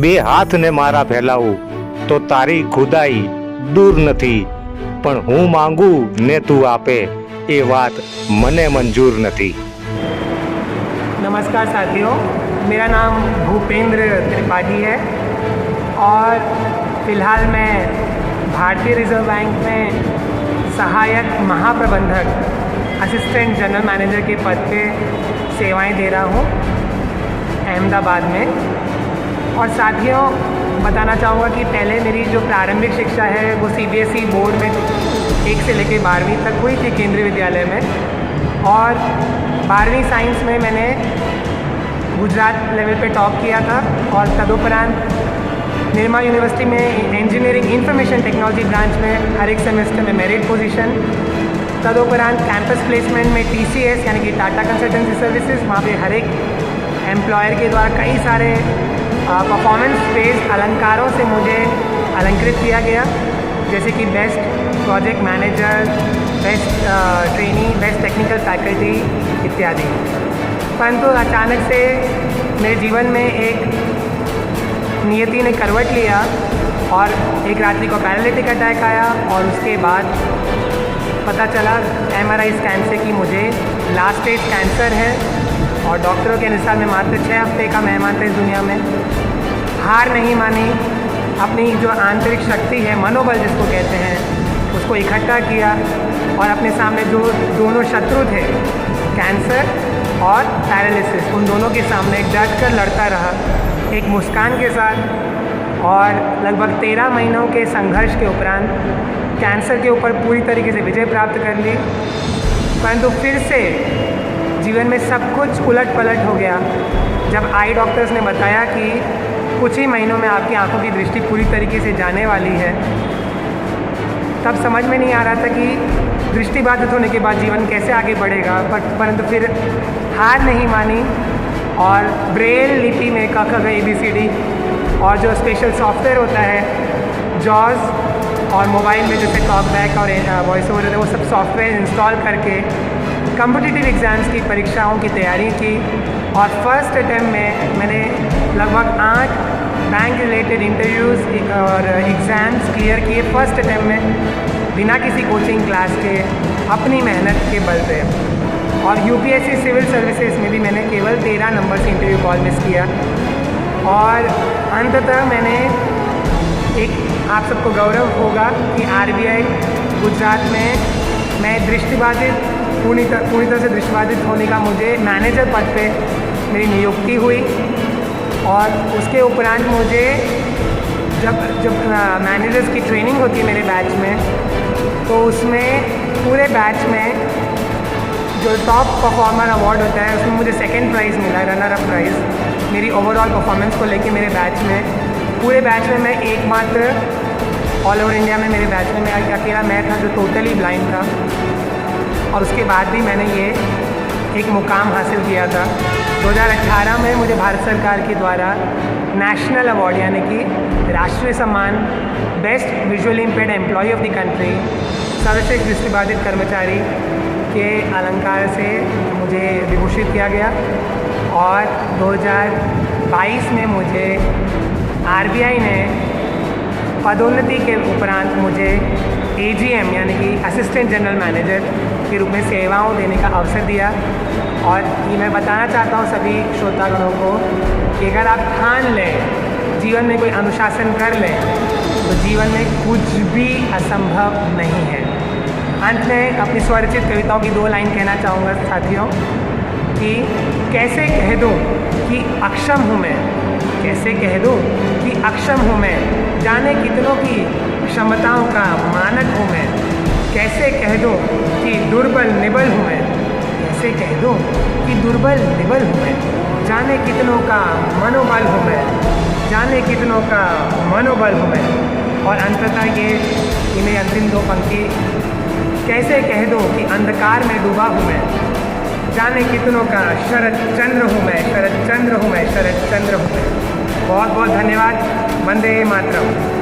બે હાથને મારા ફેલાવું તો તારી ખુદાઈ દૂર નથી, પણ હું માંગુ ને તું આપે એ વાત મને મંજूर નથી। नमस्कार साथियों, मेरा नाम भूपेंद्र त्रिपाठी है और फ़िलहाल मैं भारतीय रिज़र्व बैंक में सहायक महाप्रबंधक असिस्टेंट जनरल मैनेजर के पद पे सेवाएं दे रहा हूँ अहमदाबाद में। और साथियों, बताना चाहूँगा कि पहले मेरी जो प्रारंभिक शिक्षा है वो CBSE बोर्ड में 1 से लेकर 12वीं तक हुई थी केंद्रीय विद्यालय में, और 12वीं साइंस में मैंने गुजरात लेवल पे टॉप किया था। और तदुपरांत निर्मा यूनिवर्सिटी में इंजीनियरिंग इंफॉर्मेशन टेक्नोलॉजी ब्रांच में हर एक सेमेस्टर में मेरिट पोजीशन। तदुपरांत कैंपस प्लेसमेंट में TCS यानी कि टाटा कंसल्टेंसी सर्विसेज, वहाँ पे हर एक एम्प्लॉयर के द्वारा कई सारे परफॉर्मेंस बेस्ड अलंकारों से मुझे अलंकृत किया गया, जैसे कि best project manager, best trainee, best technical faculty इत्यादि। परंतु अचानक से मेरे जीवन में एक नियति ने करवट लिया और एक रात्रि को पैरालिटिक अटैक आया, और उसके बाद पता चला MRI स्कैन से कि मुझे लास्ट स्टेज कैंसर है, और डॉक्टरों के अनुसार मैं मात्र 6 हफ्ते का मेहमान था इस दुनिया में। हार नहीं मानी, अपनी जो आंतरिक शक्ति है, मनोबल जिसको कहते हैं, उसको इकट्ठा किया और अपने सामने जो दोनों शत्रु थे, कैंसर और पैरालिसिस, उन दोनों के सामने डट कर लड़ता रहा एक मुस्कान के साथ। और लगभग 13 महीनों के संघर्ष के उपरांत कैंसर के ऊपर पूरी तरीके से विजय प्राप्त कर ली। परंतु फिर से जीवन में सब कुछ उलट पलट हो गया जब आई डॉक्टर्स ने बताया कि कुछ ही महीनों में आपकी आंखों की दृष्टि पूरी तरीके से जाने वाली है। तब समझ में नहीं आ रहा था कि दृष्टि बाधित होने के बाद जीवन कैसे आगे बढ़ेगा, परंतु फिर हार नहीं मानी और ब्रेल लिपि में क ख ग ABCD और जो स्पेशल सॉफ्टवेयर होता है जॉज, और मोबाइल में जैसे टॉकबैक और वॉइस ओवर होता है, वो सब सॉफ्टवेयर इंस्टॉल करके कॉम्पिटिटिव एग्ज़ाम्स की परीक्षाओं की तैयारी की। और फर्स्ट अटैम्प्ट में मैंने लगभग 8 बैंक रिलेटेड इंटरव्यूज़ और एग्ज़ाम्स क्लियर किए फर्स्ट अटैम्प्ट में, बिना किसी कोचिंग क्लास के, अपनी मेहनत के बल पे। और UPSC सिविल सर्विसेज में भी मैंने केवल 13 नंबर से इंटरव्यू कॉल मिस किया। और अंततः मैंने एक, आप सबको गौरव होगा कि RBI गुजरात में मैं दृष्टिबाधित, पूरी तरह से दृष्टिबाधित होने का मुझे मैनेजर पद पे मेरी नियुक्ति हुई। और उसके उपरांत मुझे जब मैनेजर्स की ट्रेनिंग होती है मेरे बैच में, तो उसमें पूरे बैच में जो टॉप परफॉर्मर अवार्ड होता है उसमें मुझे 2nd प्राइज़ मिला, रनर अप प्राइज़, मेरी ओवरऑल परफॉर्मेंस को लेके मेरे बैच में। पूरे बैच में मैं एकमात्र ऑल ओवर इंडिया में मेरे बैच में मैं अकेला मैं था जो टोटली ब्लाइंड था। और उसके बाद भी मैंने ये एक मुकाम हासिल किया था। 2018 में मुझे भारत सरकार के द्वारा नेशनल अवार्ड यानी कि राष्ट्रीय सम्मान best visually impaired employ of the country, सर्वश्रेष्ठ दृष्टिबाधित कर्मचारी के अलंकार से मुझे विभूषित किया गया। और 2022 में मुझे RBI ने पदोन्नति के उपरांत मुझे AGM यानी कि असिस्टेंट जनरल मैनेजर के रूप में सेवाओं देने का अवसर दिया। और ये मैं बताना चाहता हूँ सभी श्रोतागणों को कि अगर आप ठान लें, जीवन में कोई अनुशासन कर लें, तो जीवन में कुछ भी असंभव नहीं है। अंत में अपनी स्वरचित कविताओं की 2 लाइन कहना चाहूँगा साथियों कि कैसे कह दूँ कि अक्षम हूँ मैं, कैसे कह दूँ कि अक्षम हूँ मैं, जाने कितनों की क्षमताओं का मानक हूँ मैं, कैसे कह दूँ कि दुर्बल निबल हूँ मैं, कैसे कह दूँ कि दुर्बल निबल हूँ मैं, जाने कितनों का मनोबल हूँ मैं, जाने कितनों का मनोबल हूँ मैं। और अंततः ये मेरी अंतिम 2 पंक्ति, कैसे कह दूँ कि अंधकार में डूबा हूँ मैं, जाने कितनों का शरद चंद्र हूँ मैं, शरद चंद्र हूँ मैं, शरद चंद्र हूँ मैं। बहुत बहुत धन्यवाद। वंदे मातरम।